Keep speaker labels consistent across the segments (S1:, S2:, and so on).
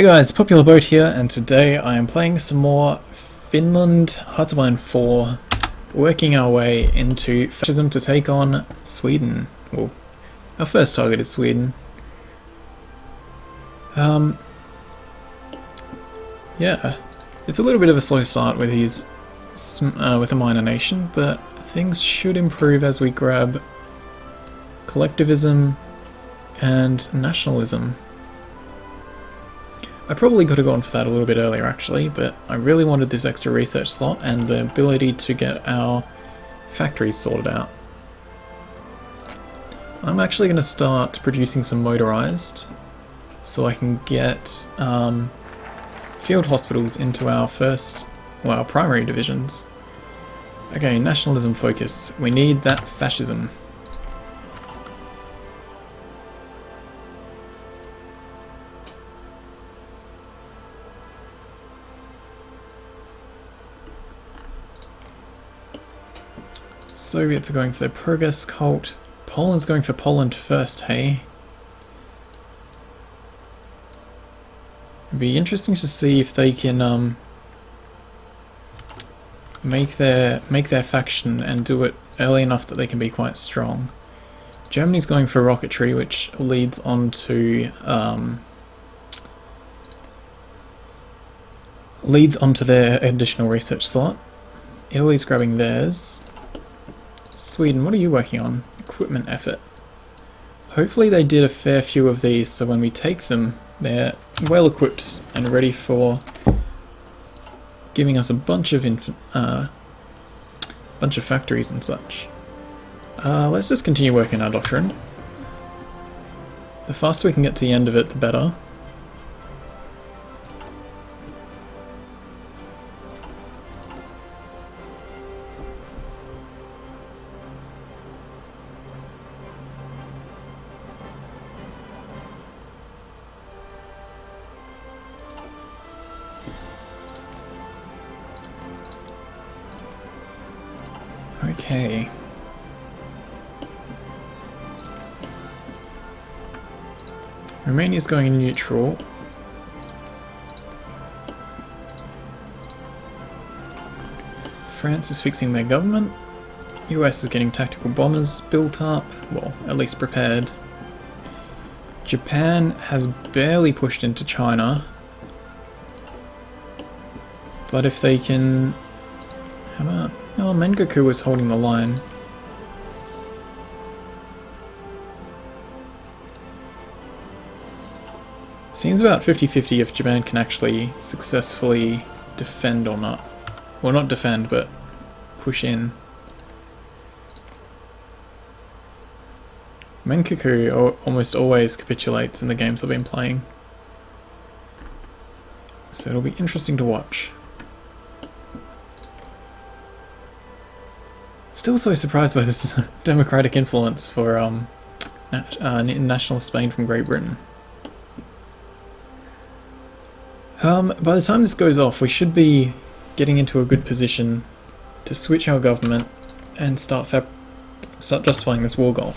S1: Hey guys, Popular Boat here, and today I am playing some more Finland Hearts of Iron 4, working our way into fascism to take on Sweden. Well, our first target is Sweden. Yeah, it's a little bit of a slow start with with a minor nation, but things should improve as we grab collectivism and nationalism. I probably could have gone for that a little bit earlier actually, but I really wanted this extra research slot and the ability to get our factories sorted out. I'm actually going to start producing some motorized so I can get field hospitals into our our primary divisions. Okay, nationalism focus. We need that fascism. Soviets are going for their progress cult. Poland's going for Poland first, hey? It'd be interesting to see if they can make their faction and do it early enough that they can be quite strong. Germany's going for rocketry, which leads on to their additional research slot. Italy's grabbing theirs. Sweden, what are you working on? Equipment effort. Hopefully they did a fair few of these, so when we take them, they're well equipped and ready for giving us a bunch of factories and such. Let's just continue working our doctrine. The faster we can get to the end of it, the better. Okay. Romania's going in neutral. France is fixing their government. US is getting tactical bombers built up, well, at least prepared. Japan has barely pushed into China. But if they can... How about... Oh, Mengoku was holding the line. Seems about 50-50 if Japan can actually successfully defend or not. Well, not defend, but push in. Mengoku almost always capitulates in the games I've been playing. So it'll be interesting to watch. Still so surprised by this democratic influence for nationalist Spain from Great Britain. By the time this goes off, we should be getting into a good position to switch our government and start justifying this war goal.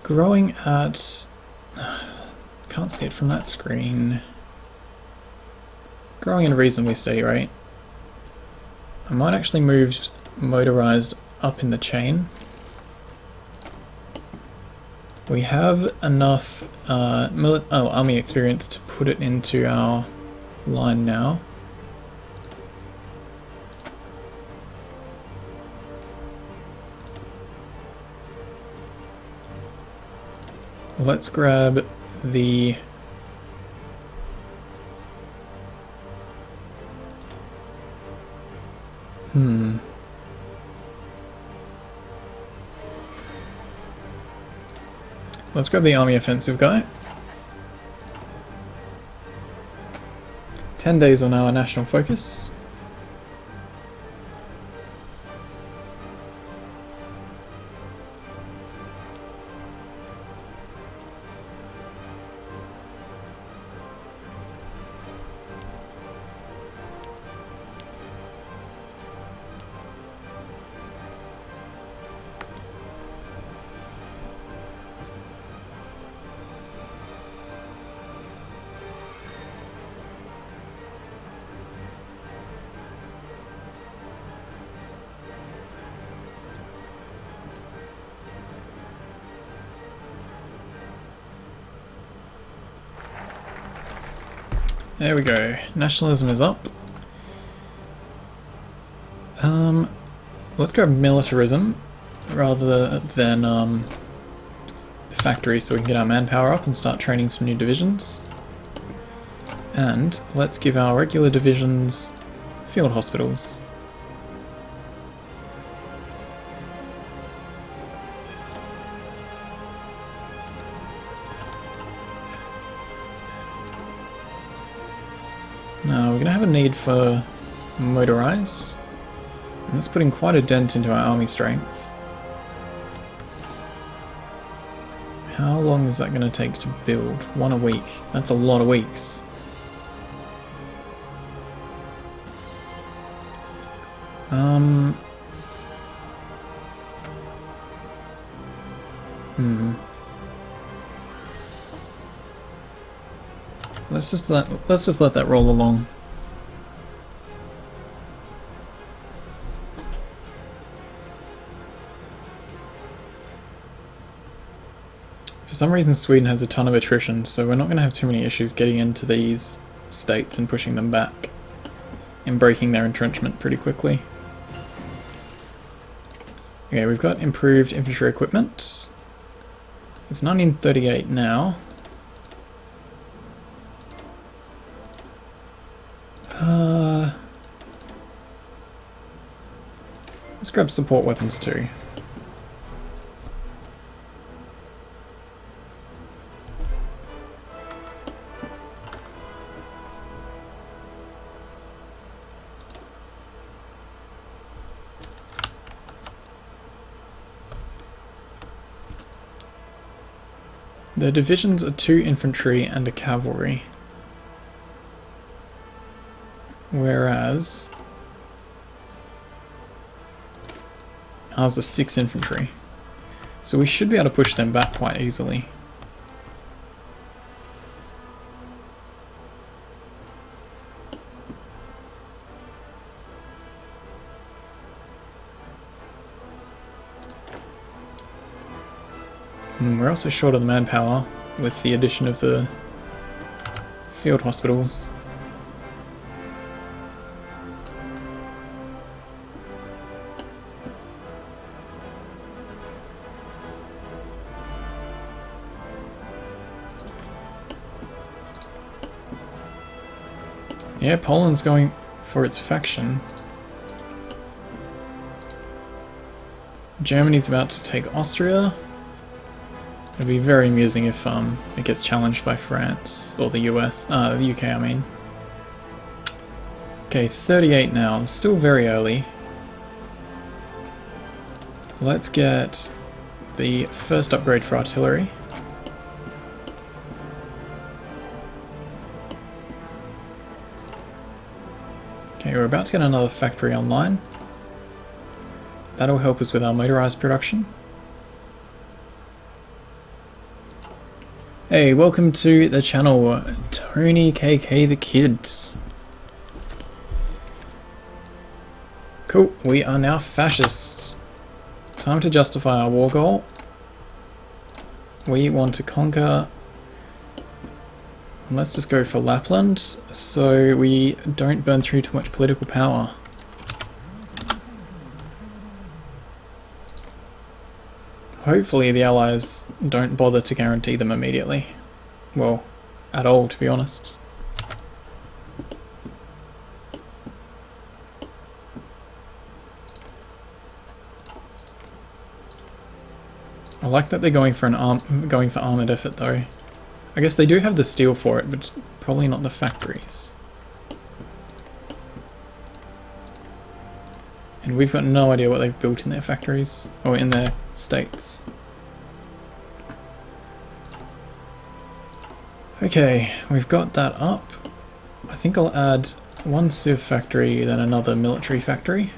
S1: Growing at... Can't see it from that screen. Growing at a reasonably steady rate. I might actually move motorized up in the chain. We have enough army experience to put it into our line now. Let's grab the Let's grab the army offensive guy. 10 days on our national focus. There we go. Nationalism is up. Let's grab militarism rather than the factory so we can get our manpower up and start training some new divisions. And let's give our regular divisions field hospitals. Now we're going to have a need for motorized, and that's putting quite a dent into our army strengths. How long is that going to take to build? 1 a week. That's a lot of weeks. Let's just let that roll along. For some reason Sweden has a ton of attrition, so we're not going to have too many issues getting into these states and pushing them back and breaking their entrenchment pretty quickly. Okay, we've got improved infantry equipment. It's 1938 now. Let's grab support weapons too. The divisions are 2 infantry and a cavalry, whereas ours are 6 infantry, so we should be able to push them back quite easily. We're also short of the manpower with the addition of the field hospitals. Yeah, Poland's going for its faction. Germany's about to take Austria. It'd be very amusing if it gets challenged by France, or the US, the UK I mean. Okay, 38 now, still very early. Let's get the first upgrade for artillery. Okay, we're about to get another factory online. That'll help us with our motorized production. Hey, welcome to the channel, Tony KK the Kids. Cool, we are now fascists. Time to justify our war goal. We want to conquer. Let's just go for Lapland so we don't burn through too much political power. Hopefully the Allies don't bother to guarantee them immediately. Well, at all, to be honest. like that they're going for armored effort though. I guess they do have the steel for it, but probably not the factories. And we've got no idea what they've built in their factories, or in their states. Okay, we've got that up. I think I'll add one civ factory, then another military factory.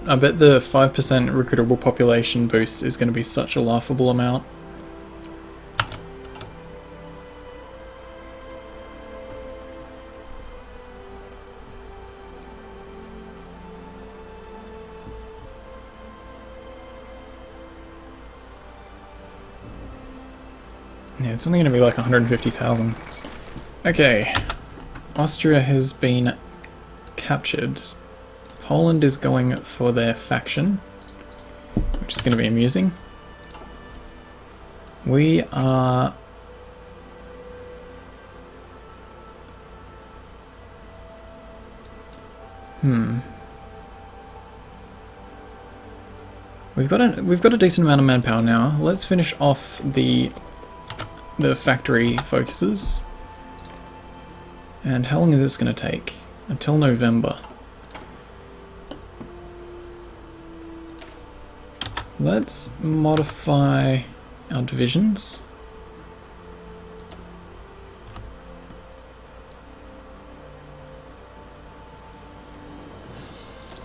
S1: I bet the 5% recruitable population boost is going to be such a laughable amount. Yeah, it's only going to be like 150,000. Okay, Austria has been captured. Poland is going for their faction, which is going to be amusing. We are... We've got a decent amount of manpower now. Let's finish off the factory focuses. And how long is this going to take? Until November. Let's modify our divisions.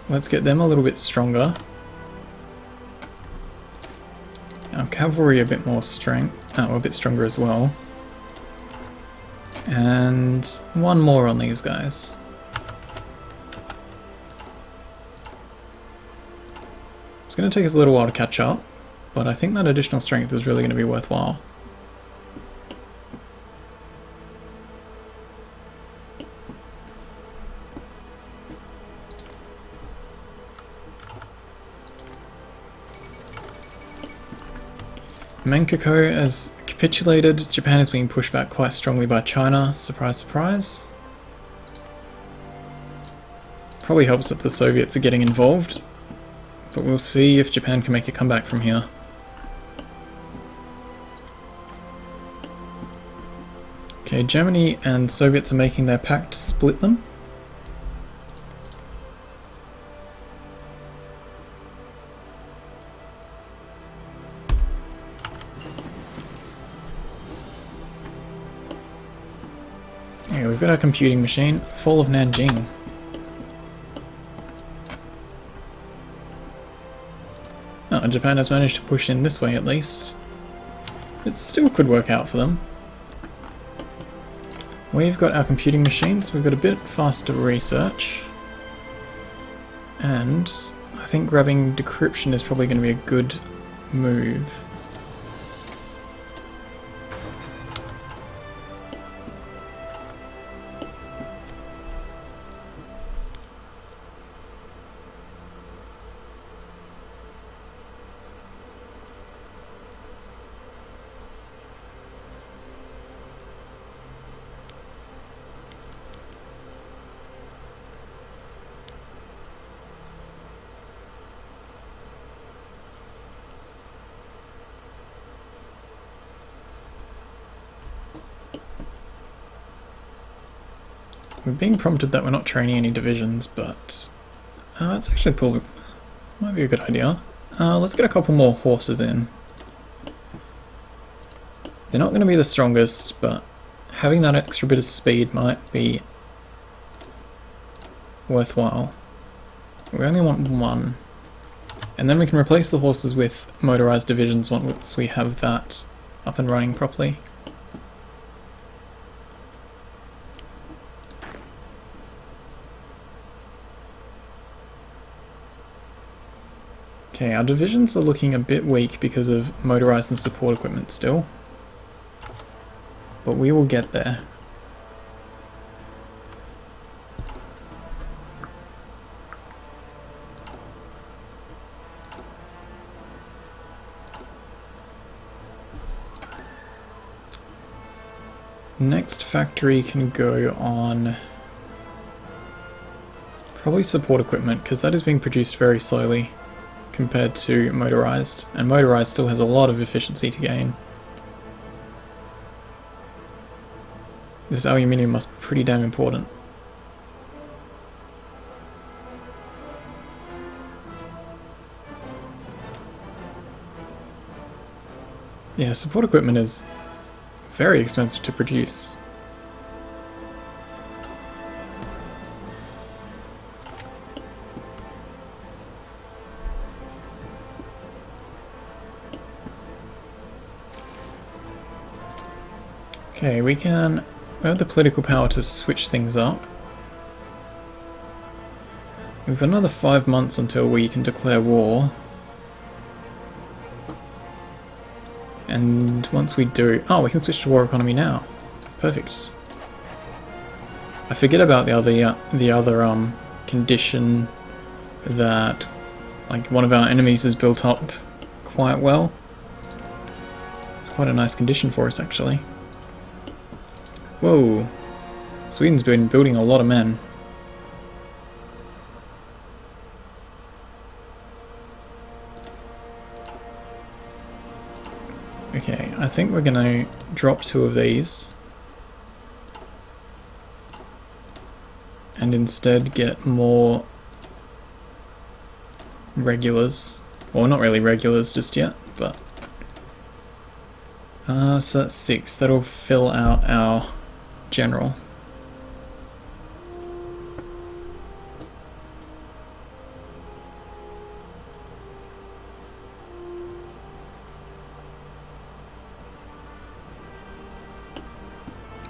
S1: Let's get them a little bit stronger. Our cavalry a bit more strength, a bit stronger as well. And one more on these guys. It's going to take us a little while to catch up, but I think that additional strength is really going to be worthwhile. Menkoko has capitulated. Japan is being pushed back quite strongly by China. Surprise, surprise. Probably helps that the Soviets are getting involved. But we'll see if Japan can make a comeback from here. Okay, Germany and Soviets are making their pact to split them. Yeah, we've got our computing machine. Fall of Nanjing. Oh, Japan has managed to push in this way at least. It still could work out for them. We've got our computing machines, we've got a bit faster research. And I think grabbing decryption is probably going to be a good move. We're being prompted that we're not training any divisions, but it's actually probably might be a good idea. Let's get a couple more horses in. They're not going to be the strongest, but having that extra bit of speed might be worthwhile. We only want one. And then we can replace the horses with motorized divisions once we have that up and running properly. Okay, our divisions are looking a bit weak because of motorized and support equipment still. But we will get there. Next factory can go on probably support equipment, because that is being produced very slowly compared to motorized, and motorized still has a lot of efficiency to gain. This aluminium must be pretty damn important. Yeah, support equipment is very expensive to produce. Okay, we have the political power to switch things up. We've got another 5 months until we can declare war. And once we do... Oh, we can switch to war economy now. Perfect. I forget about the other condition that like one of our enemies is built up quite well. It's quite a nice condition for us, actually. Whoa. Sweden's been building a lot of men. Okay, I think we're gonna drop 2 of these and instead get more regulars. Well, not really regulars just yet, but so that's 6. That'll fill out our general.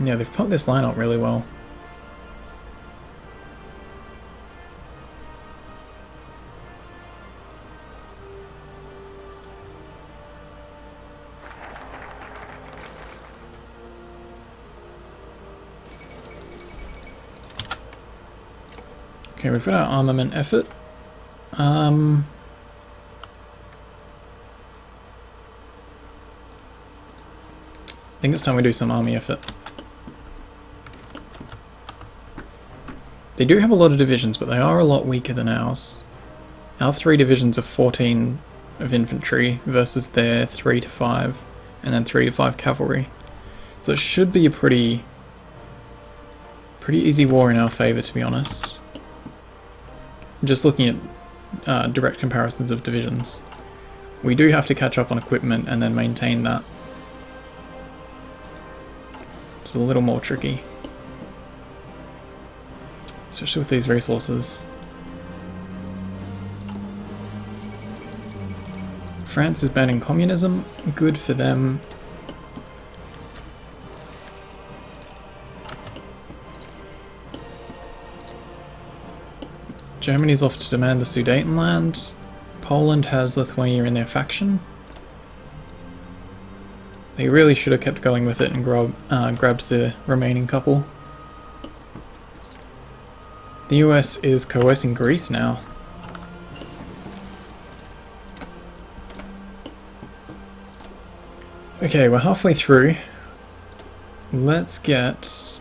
S1: Yeah, they've put this line up really well. Okay, we've got our armament effort. I think it's time we do some army effort. They do have a lot of divisions, but they are a lot weaker than ours. Our 3 divisions are 14 of infantry versus their 3 to 5, and then 3 to 5 cavalry. So it should be a pretty easy war in our favour, to be honest. Just looking at direct comparisons of divisions. We do have to catch up on equipment and then maintain that. It's a little more tricky. Especially with these resources. France is banning communism. Good for them. Germany's off to demand the Sudetenland. Poland has Lithuania in their faction. They really should have kept going with it and grabbed the remaining couple. The US is coercing Greece now. Okay, we're halfway through. Let's get...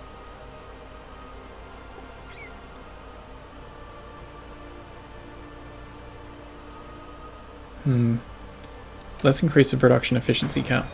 S1: Let's increase the production efficiency cap.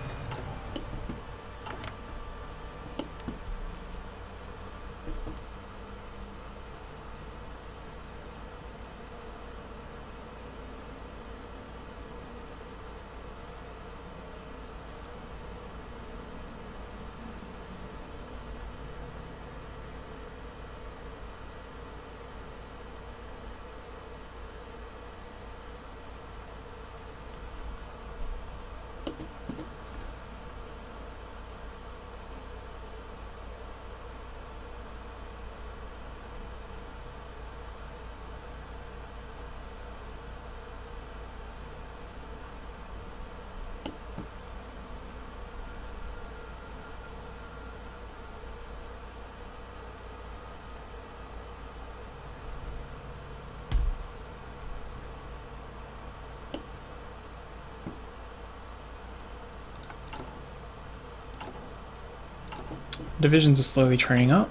S1: Divisions are slowly training up,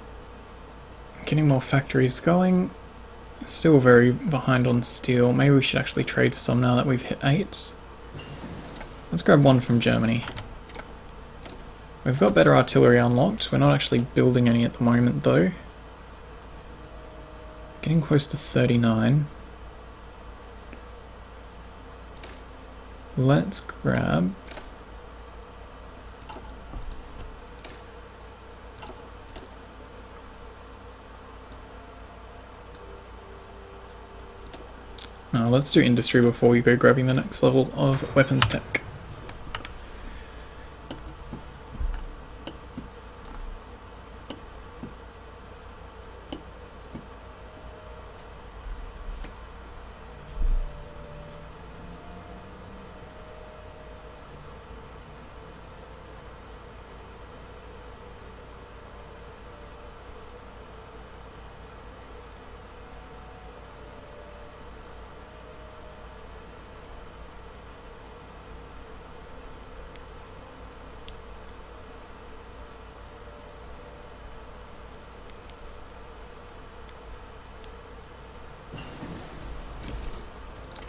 S1: getting more factories going. Still very behind on steel. Maybe we should actually trade for some now that we've hit 8. Let's grab one from Germany. We've got better artillery unlocked. We're not actually building any at the moment though. Getting close to 39. Let's grab... No, let's do industry before we go grabbing the next level of weapons tech.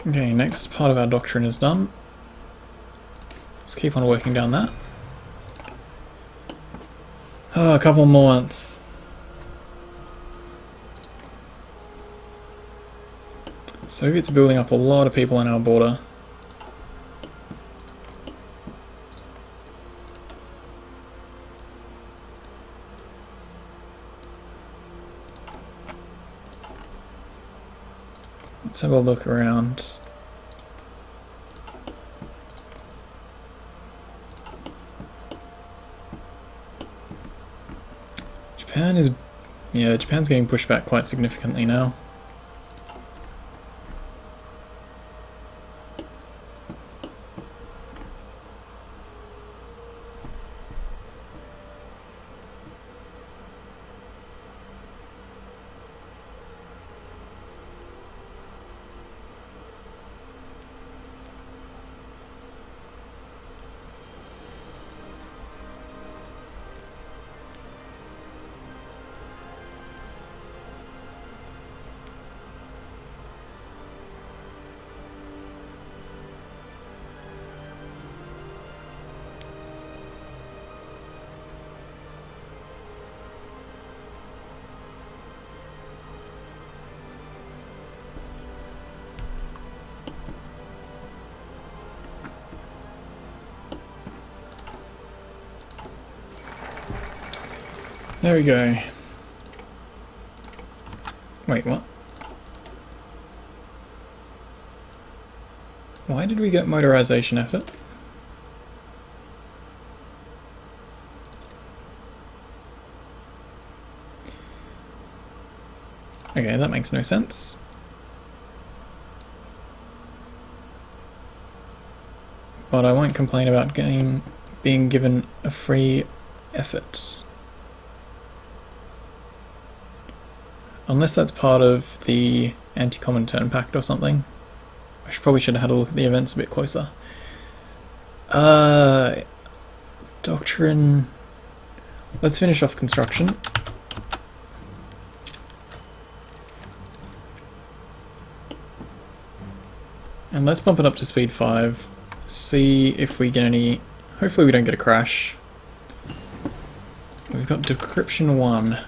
S1: Okay, next part of our doctrine is done. Let's keep on working down that. Oh, a couple more months. Soviets are building up a lot of people on our border. Let's have a look around. Japan is... yeah, Japan's getting pushed back quite significantly now. There we go. Wait, what? Why did we get motorization effort? Okay, that makes no sense. But I won't complain about being given a free effort. Unless that's part of the Anti-Comintern Pact or something. Probably should have had a look at the events a bit closer. Doctrine... Let's finish off construction. And let's bump it up to speed 5. See if we get any... Hopefully we don't get a crash. We've got decryption 1.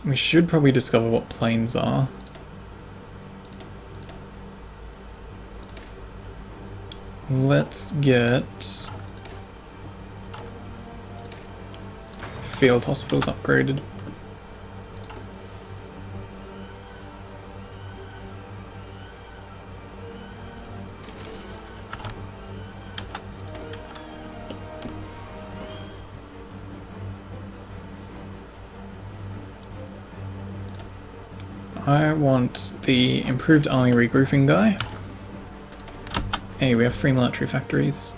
S1: We should probably discover what planes are. Let's get field hospitals upgraded. I want the improved army regrouping guy. Hey, we have 3 military factories.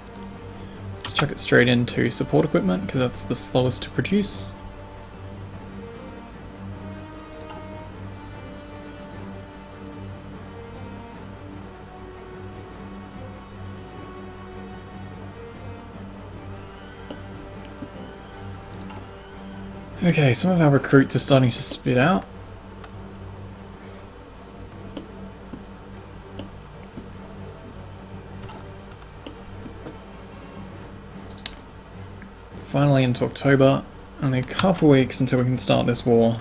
S1: Let's chuck it straight into support equipment because that's the slowest to produce. Okay, some of our recruits are starting to spit out. Finally into October, only a couple weeks until we can start this war.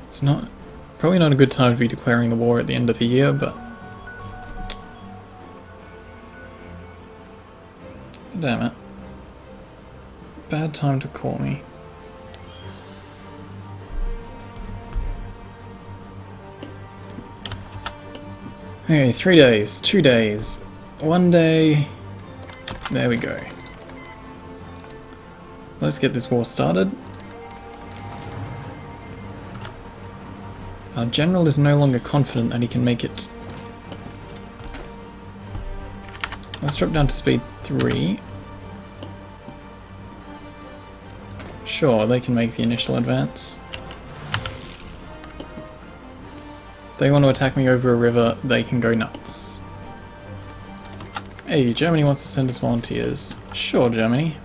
S1: It's probably not a good time to be declaring the war at the end of the year, but damn it. Bad time to call me. Okay, 3 days, 2 days, 1 day. There we go. Let's get this war started. Our general is no longer confident that he can make it. Let's drop down to speed 3. Sure, they can make the initial advance. If they want to attack me over a river, they can go nuts. Hey, Germany wants to send us volunteers. Sure, Germany.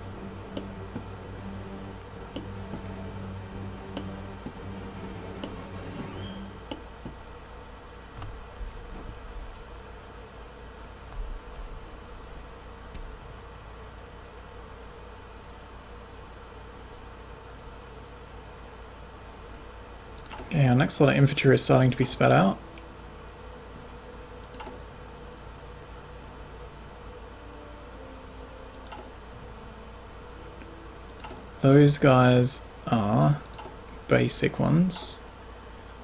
S1: Okay, our next lot of infantry is starting to be spat out. Those guys are basic ones.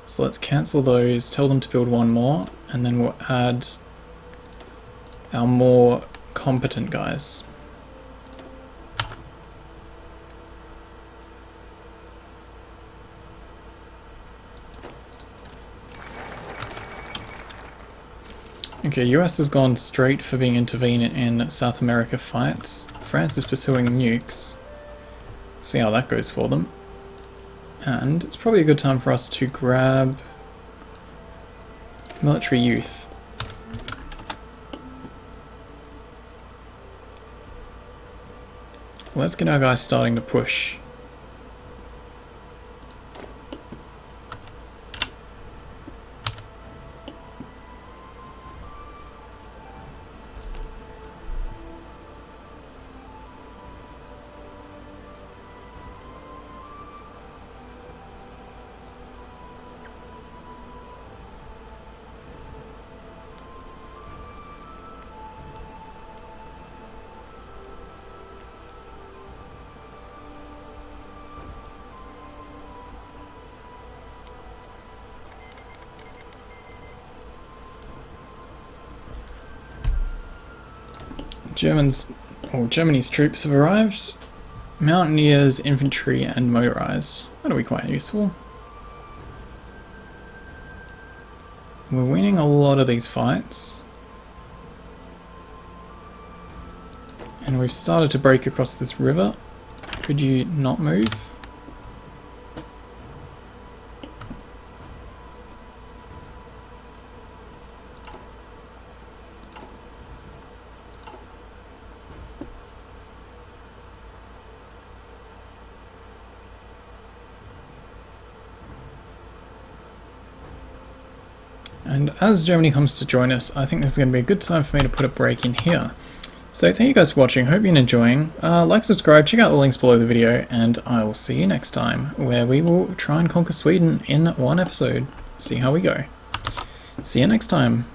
S1: So let's cancel those, tell them to build one more, and then we'll add our more competent guys. Okay, US has gone straight for being intervened in South America fights. France is pursuing nukes. See how that goes for them. And it's probably a good time for us to grab military youth. Let's get our guys starting to push. Germany's troops have arrived. Mountaineers, infantry, and motorized. That'll be quite useful. We're winning a lot of these fights. And we've started to break across this river. Could you not move? And as Germany comes to join us, I think this is going to be a good time for me to put a break in here. So thank you guys for watching, hope you're enjoying. Like, subscribe, check out the links below the video, and I will see you next time, where we will try and conquer Sweden in one episode. See how we go. See you next time.